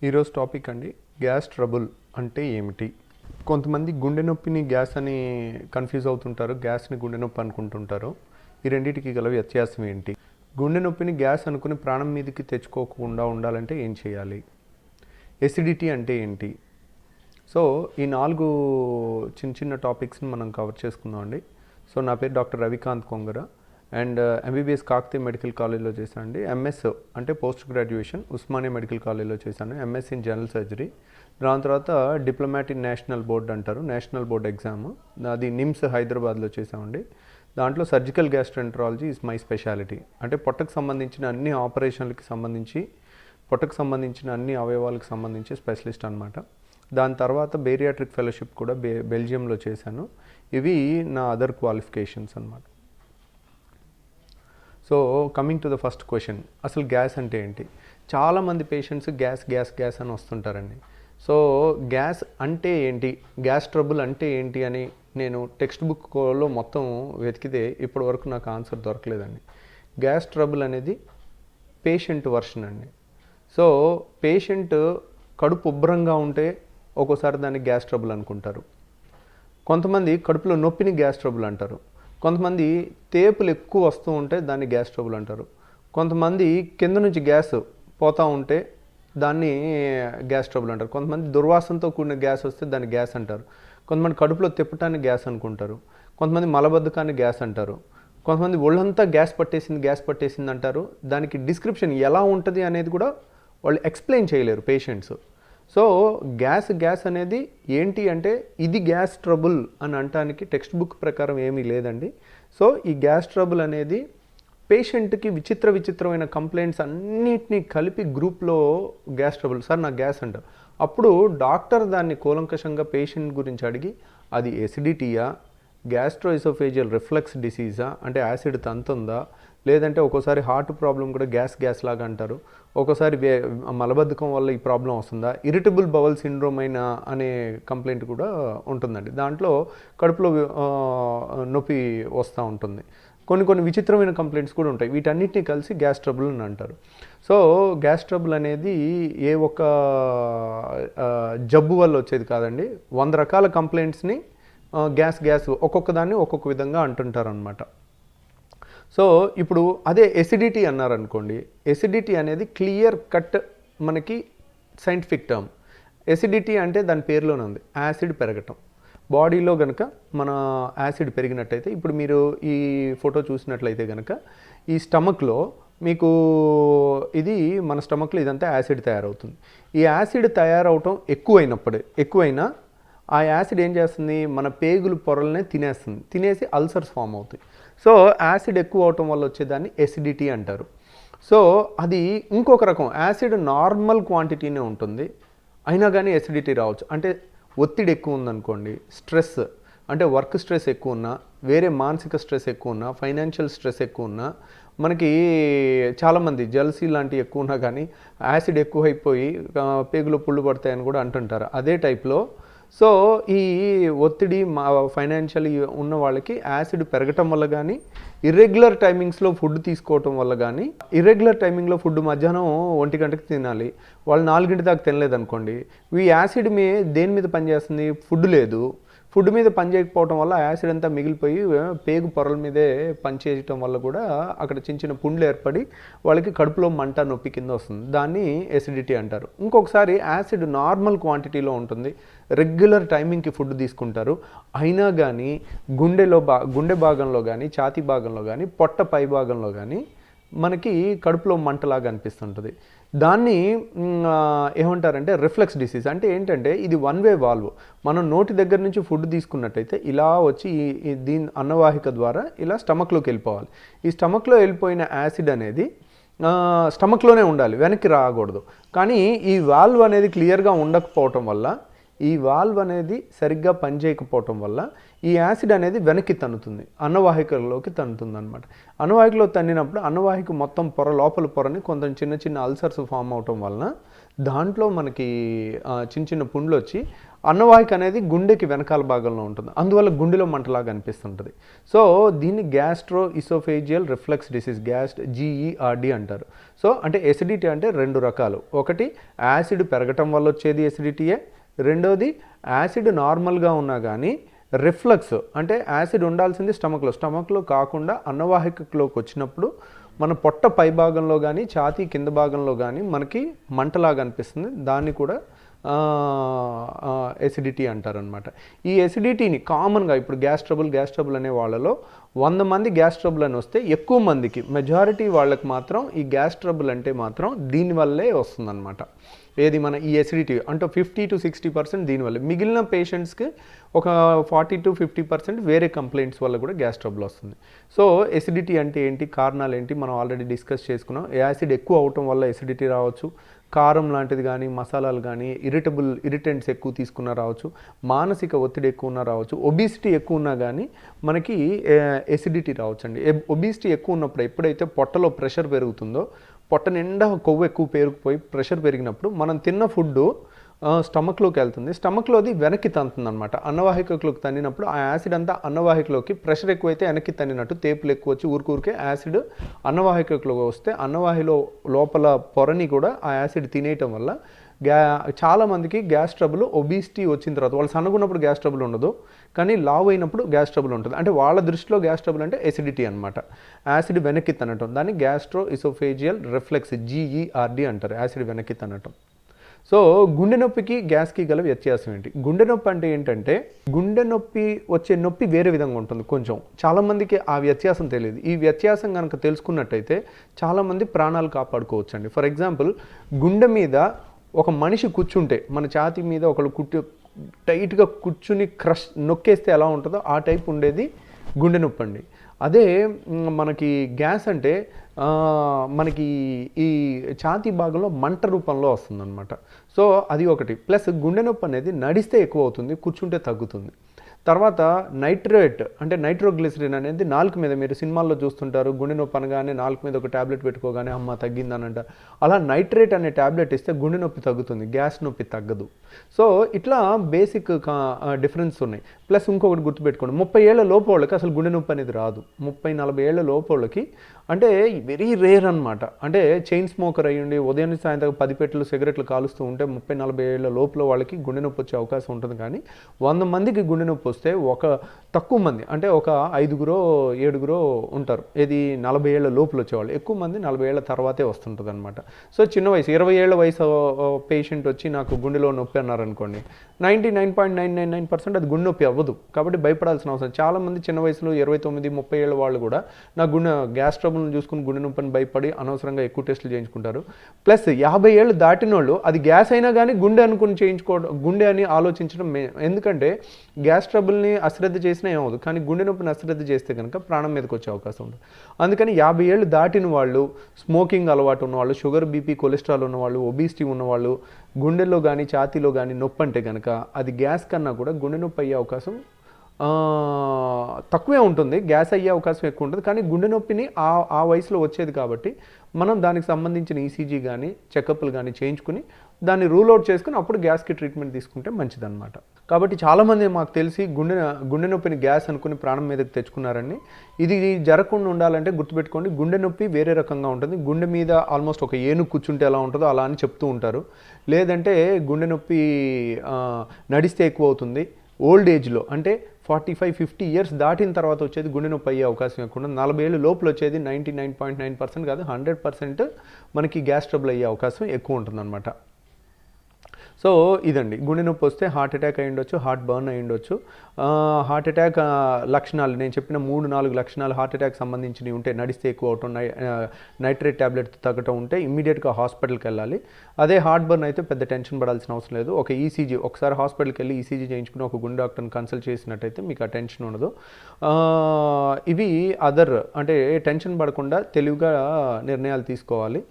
ఈరోజు టాపిక్ అండి, gas trouble అంటే ఏమిటి? కొంతమంది గుండె నొప్పిని గ్యాస్ అని కన్ఫ్యూజ్ అవుతుంటారు, గ్యాస్ని గుండె నొప్పి అనుకుంటుంటారు. ఈ రెండింటికి గల వ్యత్యాసం ఏంటి? గుండె నొప్పిని గ్యాస్ అనుకుని ప్రాణం మీదకి తెచ్చుకోకుండా ఉండాలంటే ఏం చేయాలి? ఎసిడిటీ అంటే ఏంటి? సో ఈ 4 చిన్న చిన్న టాపిక్స్ని మనం కవర్ చేసుకుందాం అండి. సో నా పేరు doctor Ravikanth Kongara and MBBS Kakatiya Medical కాలేజ్లో చేశాను అండి. ఎంఎస్ అంటే పోస్ట్ గ్రాడ్యుయేషన్ ఉస్మానియా మెడికల్ కాలేజ్లో చేశాను. MS in general surgery. దాని తర్వాత డిప్లొమాట్ ఇన్ నేషనల్ బోర్డ్ అంటారు, నేషనల్ బోర్డ్ ఎగ్జామ్, అది నిమ్స్ హైదరాబాద్లో చేసామండి. దాంట్లో సర్జికల్ గ్యాస్ట్రెంటరాలజీ ఈజ్ మై స్పెషాలిటీ. అంటే పొట్టకు సంబంధించిన అన్ని ఆపరేషన్లకి సంబంధించి, పొట్టకు సంబంధించిన అన్ని అవయవాలకు సంబంధించి స్పెషలిస్ట్ అనమాట. దాని తర్వాత బేరియాట్రిక్ ఫెలోషిప్ కూడా బెల్జియంలో చేశాను. ఇవి నా అదర్ క్వాలిఫికేషన్స్ అనమాట. So coming to the first question, అసలు గ్యాస్ అంటే ఏంటి? చాలామంది పేషెంట్స్ గ్యాస్ గ్యాస్ గ్యాస్ అని వస్తుంటారండి. సో గ్యాస్ అంటే ఏంటి, గ్యాస్ ట్రబుల్ అంటే ఏంటి అని నేను టెక్స్ట్ బుక్లో మొత్తం వెతికితే ఇప్పటి వరకు నాకు ఆన్సర్ దొరకలేదండి. గ్యాస్ ట్రబుల్ అనేది పేషెంట్ వర్షన్ అండి. సో పేషెంట్ కడుపు ఉబ్బరంగా ఉంటే ఒక్కోసారి దాన్ని గ్యాస్ ట్రబుల్ అనుకుంటారు. కొంతమంది కడుపులో నొప్పిని గ్యాస్ ట్రబుల్ అంటారు. కొంతమంది తేపులు ఎక్కువ వస్తూ ఉంటే దాన్ని గ్యాస్ ట్రబుల్ అంటారు. కొంతమంది కింద నుంచి గ్యాస్ పోతూ ఉంటే దాన్ని గ్యాస్ ట్రబుల్ అంటారు. కొంతమంది దుర్వాసనతో కూడిన గ్యాస్ వస్తే దాన్ని గ్యాస్ అంటారు. కొంతమంది కడుపులో తిప్పటాన్ని గ్యాస్ అనుకుంటారు. కొంతమంది మలబద్ధకాన్ని గ్యాస్ అంటారు. కొంతమంది ఒళ్ళంతా గ్యాస్ పట్టేసింది అంటారు. దానికి డిస్క్రిప్షన్ ఎలా ఉంటుంది అనేది కూడా వాళ్ళు ఎక్స్ప్లెయిన్ చేయలేరు పేషెంట్స్. సో గ్యాస్ అనేది ఏంటి అంటే ఇది గ్యాస్ ట్రబుల్ అని అనటానికి టెక్స్ట్ బుక్ ప్రకారం ఏమీ లేదండి. సో ఈ గ్యాస్ ట్రబుల్ అనేది పేషెంట్కి విచిత్రమైన కంప్లైంట్స్ అన్నిటినీ కలిపి గ్రూప్లో గ్యాస్ ట్రబుల్, సార్ నాకు గ్యాస్ అంటారు. అప్పుడు డాక్టర్ దాన్ని కూలంకషంగా పేషెంట్ గురించి అడిగి అది ఎసిడిటీయా, గ్యాస్ట్రోఇసోఫేజియల్ రిఫ్లక్స్ డిసీజా అంటే యాసిడ్ తంతుందా, లేదంటే ఒక్కోసారి హార్ట్ ప్రాబ్లం కూడా గ్యాస్ లాగా అంటారు. ఒక్కోసారి మలబద్ధకం వల్ల ఈ ప్రాబ్లం వస్తుందా, ఇరిటబుల్ బవల్ సిండ్రోమ్ అయినా అనే కంప్లైంట్ కూడా ఉంటుందండి. దాంట్లో కడుపులో నొప్పి వస్తూ ఉంటుంది. కొన్ని విచిత్రమైన కంప్లైంట్స్ కూడా ఉంటాయి. వీటన్నిటిని కలిసి గ్యాస్ ట్రబుల్ అని అంటారు. సో గ్యాస్ ట్రబుల్ అనేది ఏ ఒక జబ్బు వల్ల వచ్చేది కాదండి. 100 రకాల కంప్లైంట్స్ని గ్యాస్ ఒక్కొక్క దాన్ని ఒక్కొక్క విధంగా అంటుంటారు అనమాట. సో ఇప్పుడు అదే ఎసిడిటీ అన్నారనుకోండి, ఎసిడిటీ అనేది క్లియర్ కట్ మనకి సైంటిఫిక్ టర్మ్. ఎసిడిటీ అంటే దాని పేరులోనే ఉంది, యాసిడ్ పెరగటం. బాడీలో కనుక మన యాసిడ్ పెరిగినట్టయితే, ఇప్పుడు మీరు ఈ ఫోటో చూసినట్లయితే కనుక ఈ స్టమక్లో మీకు ఇది మన స్టమక్లో ఇదంతా యాసిడ్ తయారవుతుంది. ఈ యాసిడ్ తయారవటం ఎక్కువైనా ఆ యాసిడ్ ఏం చేస్తుంది, మన పేగులు పొరలనే తినేసి అల్సర్స్ ఫామ్ అవుతాయి. సో యాసిడ్ ఎక్కువ అవటం వల్ల వచ్చేదాన్ని ఎసిడిటీ అంటారు. సో అది ఇంకొక రకం, యాసిడ్ నార్మల్ క్వాంటిటీనే ఉంటుంది, అయినా కానీ ఎసిడిటీ రావచ్చు. అంటే ఒత్తిడి ఎక్కువ ఉందనుకోండి, స్ట్రెస్ అంటే వర్క్ స్ట్రెస్ ఎక్కువ ఉన్నా, వేరే మానసిక స్ట్రెస్ ఎక్కువ ఉన్నా, ఫైనాన్షియల్ స్ట్రెస్ ఎక్కువ ఉన్నా, మనకి చాలామంది జలసీ లాంటివి ఎక్కువ ఉన్నా కానీ యాసిడ్ ఎక్కువైపోయి పేగులో పుళ్ళు పడతాయని కూడా అంటుంటారు. అదే టైప్లో సో ఈ ఒత్తిడి ఫైనాన్షియల్ ఉన్న వాళ్ళకి యాసిడ్ పెరగటం వల్ల కానీ, ఇర్రెగ్యులర్ టైమింగ్స్లో ఫుడ్ తీసుకోవటం వల్ల కానీ, ఇర్రెగ్యులర్ టైమింగ్లో ఫుడ్ మధ్యాహ్నం 1 గంటకి తినాలి, వాళ్ళు 4 గంటల దాకా తినలేదనుకోండి, ఈ యాసిడ్ దేని మీద పనిచేస్తుంది, ఫుడ్ లేదు, ఫుడ్ మీద పనిచేయకపోవడం వల్ల యాసిడ్ అంతా మిగిలిపోయి పేగు పొరల మీదే పనిచేయటం వల్ల కూడా అక్కడ చిన్న పుండ్లు ఏర్పడి వాళ్ళకి కడుపులో మంట నొప్పి కింద వస్తుంది. దాన్ని ఎసిడిటీ అంటారు. ఇంకొకసారి యాసిడ్ నార్మల్ క్వాంటిటీలో ఉంటుంది, రెగ్యులర్ టైమింగ్కి ఫుడ్ తీసుకుంటారు, అయినా కానీ గుండె భాగంలో కానీ, ఛాతీ భాగంలో కానీ, పొట్ట పై భాగంలో కానీ మనకి కడుపులో మంటలాగా అనిపిస్తుంటుంది. దాన్ని ఏమంటారంటే రిఫ్లెక్స్ డిసీజ్. అంటే ఏంటంటే ఇది 1 వే వాల్వ్. మనం నోటి దగ్గర నుంచి ఫుడ్ తీసుకున్నట్టయితే ఇలా వచ్చి దీని అన్నవాహిక ద్వారా ఇలా స్టమక్లోకి వెళ్ళిపోవాలి. ఈ స్టమక్లో వెళ్ళిపోయిన యాసిడ్ అనేది స్టమక్లోనే ఉండాలి, వెనక్కి రాకూడదు. కానీ ఈ వాల్వ్ అనేది క్లియర్గా ఉండకపోవటం వల్ల, ఈ వాల్వ్ అనేది సరిగ్గా పనిచేయకపోవటం వల్ల ఈ యాసిడ్ అనేది వెనక్కి తన్నుతుంది, అన్నవాహికలోకి తన్నుతుంది అనమాట. అన్నవాహికలో తన్నినప్పుడు అన్నవాహిక మొత్తం లోపల పొరని కొంచెం చిన్న అల్సర్స్ ఫామ్ అవటం వలన దాంట్లో మనకి చిన్న పుండ్లు వచ్చి అన్నవాహిక అనేది గుండెకి వెనకాల భాగంలో ఉంటుంది, అందువల్ల గుండెలో మంటలాగా అనిపిస్తుంటుంది. సో దీన్ని gastro oesophageal reflex disease, GERD అంటారు. సో అంటే ఎసిడిటీ అంటే రెండు రకాలు, ఒకటి యాసిడ్ పెరగటం వల్ల వచ్చేది ఎసిడిటీయే, రెండోది యాసిడ్ నార్మల్గా ఉన్నా కానీ రిఫ్లక్స్ అంటే యాసిడ్ ఉండాల్సింది స్టమక్లో కాకుండా అన్నవాహికలోకి వచ్చినప్పుడు మన పొట్ట పై భాగంలో కానీ ఛాతీ కింద భాగంలో కానీ మనకి మంటలాగా అనిపిస్తుంది, దాన్ని కూడా ఎసిడిటీ అంటారనమాట. ఈ ఎసిడిటీని కామన్గా ఇప్పుడు గ్యాస్ ట్రబుల్ అనే వాళ్ళలో 100 మంది గ్యాస్ ట్రబుల్ అని వస్తే ఎక్కువ మందికి, మెజారిటీ వాళ్ళకి మాత్రం ఈ గ్యాస్ ట్రబుల్ అంటే మాత్రం దీనివల్లే వస్తుందన్నమాట. ఏది మన ఈ ఎసిడిటీ అంటే 50 to 60% దీనివల్ల, మిగిలిన పేషెంట్స్కి ఒక 40 to 50% వేరే కంప్లైంట్స్ వల్ల కూడా గ్యాస్ ట్రబుల్ వస్తుంది. సో ఎసిడిటీ అంటే ఏంటి, కారణాలు ఏంటి మనం ఆల్రెడీ డిస్కస్ చేసుకున్నాం. యాసిడ్ ఎక్కువ అవటం వల్ల ఎసిడిటీ రావచ్చు, కారం లాంటిది కానీ మసాలాలు కానీ ఇరిటెంట్స్ ఎక్కువ తీసుకున్నా రావచ్చు, మానసిక ఒత్తిడి ఎక్కువ ఉన్నా రావచ్చు, ఒబిసిటీ ఎక్కువ ఉన్నా కానీ మనకి ఎసిడిటీ రావచ్చు అండి. ఒబిసిటీ ఎక్కువ ఉన్నప్పుడు ఎప్పుడైతే పొట్టలో ప్రెషర్ పెరుగుతుందో, పొట్ట నిండా కొవ్వు ఎక్కువ పేరుకుపోయి ప్రెషర్ పెరిగినప్పుడు మనం తిన్న ఫుడ్ స్టమక్లోకి వెళ్తుంది, స్టమక్లోది వెనక్కి తంతుంది అనమాట. అన్నవాహికలోకి తన్నినప్పుడు ఆ యాసిడ్ అంతా అన్నవాహికలోకి, ప్రెషర్ ఎక్కువైతే వెనక్కి తన్నినట్టు తేపులు ఎక్కువ వచ్చి ఊరికే యాసిడ్ అన్నవాహికలోకి వస్తే అన్నవాహిలో లోపల పొరని కూడా ఆ యాసిడ్ తినేయటం వల్ల చాలామందికి గ్యాస్ ట్రబుల్, ఒబిసిటీ వచ్చిన తర్వాత, వాళ్ళు సన్నగున్నప్పుడు గ్యాస్ ట్రబుల్ ఉండదు కానీ లావ్ అయినప్పుడు గ్యాస్ ట్రబుల్ ఉంటుంది. అంటే వాళ్ళ దృష్టిలో గ్యాస్ ట్రబుల్ అంటే ఎసిడిటీ అనమాట, యాసిడ్ వెనక్కి తనటం. దాన్ని గ్యాస్ట్రో ఇసోఫేజియల్ రిఫ్లెక్స్ GERD అంటారు, యాసిడ్ వెనక్కి తనటం. సో గుండె నొప్పికి గ్యాస్కి గల వ్యత్యాసం ఏంటి? గుండె నొప్పి అంటే ఏంటంటే, గుండె నొప్పి వచ్చే నొప్పి వేరే విధంగా ఉంటుంది కొంచెం, చాలామందికి ఆ వ్యత్యాసం తెలియదు. ఈ వ్యత్యాసం కనుక తెలుసుకున్నట్టయితే చాలామంది ప్రాణాలు కాపాడుకోవచ్చండి. ఫర్ ఎగ్జాంపుల్, గుండె మీద ఒక మనిషి కూర్చుంటే, మన ఛాతీ మీద ఒకళ్ళు టైట్గా కూర్చుని నొక్కేస్తే ఎలా ఉంటుందో ఆ టైప్ ఉండేది గుండె నొప్పి అండి. అదే మనకి గ్యాస్ అంటే మనకి ఈ ఛాతీ భాగంలో మంట రూపంలో వస్తుందన్నమాట. సో అది ఒకటి. ప్లస్ గుండె నొప్పి అనేది నడిస్తే ఎక్కువ అవుతుంది, కూర్చుంటే తగ్గుతుంది. తర్వాత నైట్రేట్ అంటే నైట్రోగ్లిసరిన్ అనేది నాలుక మీద, మీరు సినిమాల్లో చూస్తుంటారు, గుండె నొప్పి అనగానే నాలుక మీద ఒక ట్యాబ్లెట్ పెట్టుకోగానే అమ్మ తగ్గిందని అంటారు. అలా నైట్రేట్ అనే ట్యాబ్లెట్ ఇస్తే గుండె నొప్పి తగ్గుతుంది, గ్యాస్ నొప్పి తగ్గదు. సో ఇట్లా బేసిక్ డిఫరెన్స్ ఉన్నాయి. ప్లస్ ఇంకొకటి గుర్తుపెట్టుకోండి, 30 ఏళ్ల లోపు వాళ్ళకి అసలు గుండె నొప్పి అనేది రాదు. 30-40 ఏళ్ల లోపు వాళ్ళకి అంటే వెరీ రేర్ అనమాట. అంటే చైన్ స్మోకర్ అయ్యండి, ఉదయం నుంచి సాయంత్రం 10 పెట్టెలు సిగరెట్లు కాలుస్తూ ఉంటే 30-40 ఏళ్ల లోపల వాళ్ళకి గుండె నొప్పి వచ్చే అవకాశం ఉంటుంది. కానీ 100 మందికి గుండె నొప్పి వస్తే ఒక తక్కువ మంది, అంటే ఒక 5-7 ఉంటారు ఏది 40 ఏళ్ల లోపల వచ్చేవాళ్ళు. ఎక్కువ మంది 40 ఏళ్ల తర్వాతే వస్తుంటుంది అనమాట. సో చిన్న వయసు 20 ఏళ్ల వయసు పేషెంట్ వచ్చి నాకు గుండెలో నొప్పి అన్నారనుకోండి, 99.999% అది గుండె నొప్పి అవ్వదు. కాబట్టి భయపడాల్సిన అవసరం. చాలామంది చిన్న వయసులో 29-30 ఏళ్ళ వాళ్ళు కూడా నా గ్యాస్ ట్రబుల్ని చూసుకుని గుండె నొప్పిని భయపడి అనవసరంగా ఎక్కువ టెస్టులు చేయించుకుంటారు. ప్లస్ 50 ఏళ్ళు దాటిన వాళ్ళు అది గ్యాస్ అయినా కానీ గుండె అనుకుని చేయించుకోవడం, గుండె అని ఆలోచించడం. ఎందుకంటే గ్యాస్ ట్రబుల్ని అశ్రద్ధ చేసినా ఏమవుతుంది, కానీ గుండె నొప్పిని అశ్రద్ధ చేస్తే కనుక ప్రాణం మీదకి వచ్చే అవకాశం ఉంటుంది. అందుకని 50 ఏళ్ళు దాటిన వాళ్ళు, స్మోకింగ్ అలవాటు ఉన్నవాళ్ళు, షుగర్, బీపీ, కొలెస్ట్రాల్ ఉన్నవాళ్ళు, ఒబిసిటీ ఉన్నవాళ్ళు, గుండెల్లో కానీ ఛాతీలో కానీ నొప్పి అంటే కనుక అది గ్యాస్ కన్నా కూడా గుండె నొప్పి అయ్యే అవకాశం తక్కువే ఉంటుంది, గ్యాస్ అయ్యే అవకాశం ఎక్కువ ఉంటుంది. కానీ గుండె నొప్పిని ఆ వయసులో వచ్చేది కాబట్టి మనం దానికి సంబంధించిన ఈసీజీ కానీ చెకప్లు కానీ చేయించుకుని దాన్ని రూల్ అవుట్ చేసుకుని అప్పుడు గ్యాస్కి ట్రీట్మెంట్ తీసుకుంటే మంచిదన్నమాట. కాబట్టి చాలామంది మాకు తెలిసి గుండె నొప్పిని గ్యాస్ అనుకుని ప్రాణం మీదకి తెచ్చుకున్నారని. ఇది జరగకుండా ఉండాలంటే గుర్తుపెట్టుకోండి, గుండె నొప్పి వేరే రకంగా ఉంటుంది. గుండె మీద ఆల్మోస్ట్ ఒక ఏనుగు కూర్చుంటే ఎలా ఉంటుందో అలా అని చెప్తూ ఉంటారు. లేదంటే గుండె నొప్పి నడిస్తే ఎక్కువ అవుతుంది. ఓల్డ్ ఏజ్లో అంటే 45-50 ఇయర్స్ దాటిన తర్వాత వచ్చేది గుండె నొప్పి అయ్యే అవకాశం ఎక్కువ ఉంటుంది. 40 ఏళ్ళు లోపల వచ్చేది 99.9% కాదు 100% మనకి గ్యాస్ ట్రబుల్ అయ్యే అవకాశం ఎక్కువ ఉంటుందన్నమాట. సో ఇదండి, గుండె నొప్పి వస్తే హార్ట్ అటాక్ అయి ఉండొచ్చు, హార్ట్ బర్న్ అయి ఉండొచ్చు. హార్ట్ అటాక్ లక్షణాలు నేను చెప్పిన 3-4 లక్షణాలు హార్ట్ అటాక్ సంబంధించినవి ఉంటే, నడిస్తే ఎక్కువ అవటం, నైట్రేట్ ట్యాబ్లెట్ తగ్గటం ఉంటే ఇమ్మీడియట్గా హాస్పిటల్కి వెళ్ళాలి. అదే హార్ట్ బర్న్ అయితే పెద్ద టెన్షన్ పడాల్సిన అవసరం లేదు. ఒక ఈసీజీ, ఒకసారి హాస్పిటల్కి వెళ్ళి ఈసీజీ చేయించుకుని ఒక గుండె డాక్టర్ని కన్సల్ట్ చేసినట్టయితే మీకు ఆ టెన్షన్ ఉండదు. ఇవి అంటే టెన్షన్ పడకుండా తెలివిగా నిర్ణయాలు తీసుకోవాలి.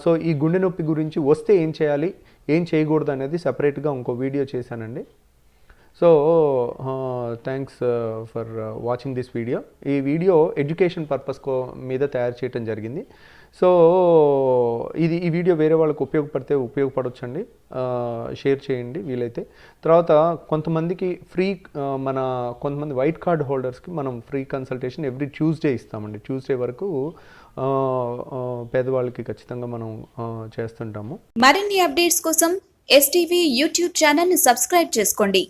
సో ఈ గుండె నొప్పి గురించి వస్తే ఏం చేయాలి, ఏం చేయకూడదు అనేది సపరేట్గా ఇంకో వీడియో చేశానండి. So thanks for watching this video. ఈ వీడియో ఎడ్యుకేషన్ పర్పస్ మీద తయారు చేయడం జరిగింది. సో ఈ వీడియో వేరే వాళ్ళకి ఉపయోగపడితే ఉపయోగపడవచ్చండి. షేర్ చేయండి వీలైతే. తర్వాత కొంతమందికి కొంతమంది వైట్ కార్డ్ హోల్డర్స్కి మనం ఫ్రీ కన్సల్టేషన్ ఎవ్రీ ట్యూస్డే ఇస్తామండి. ట్యూస్డే వరకు పేదవాళ్ళకి ఖచ్చితంగా మనం చేస్తుంటాము. మరిన్ని అప్డేట్స్ కోసం STV యూట్యూబ్ ఛానల్ని సబ్స్క్రైబ్ చేసుకోండి.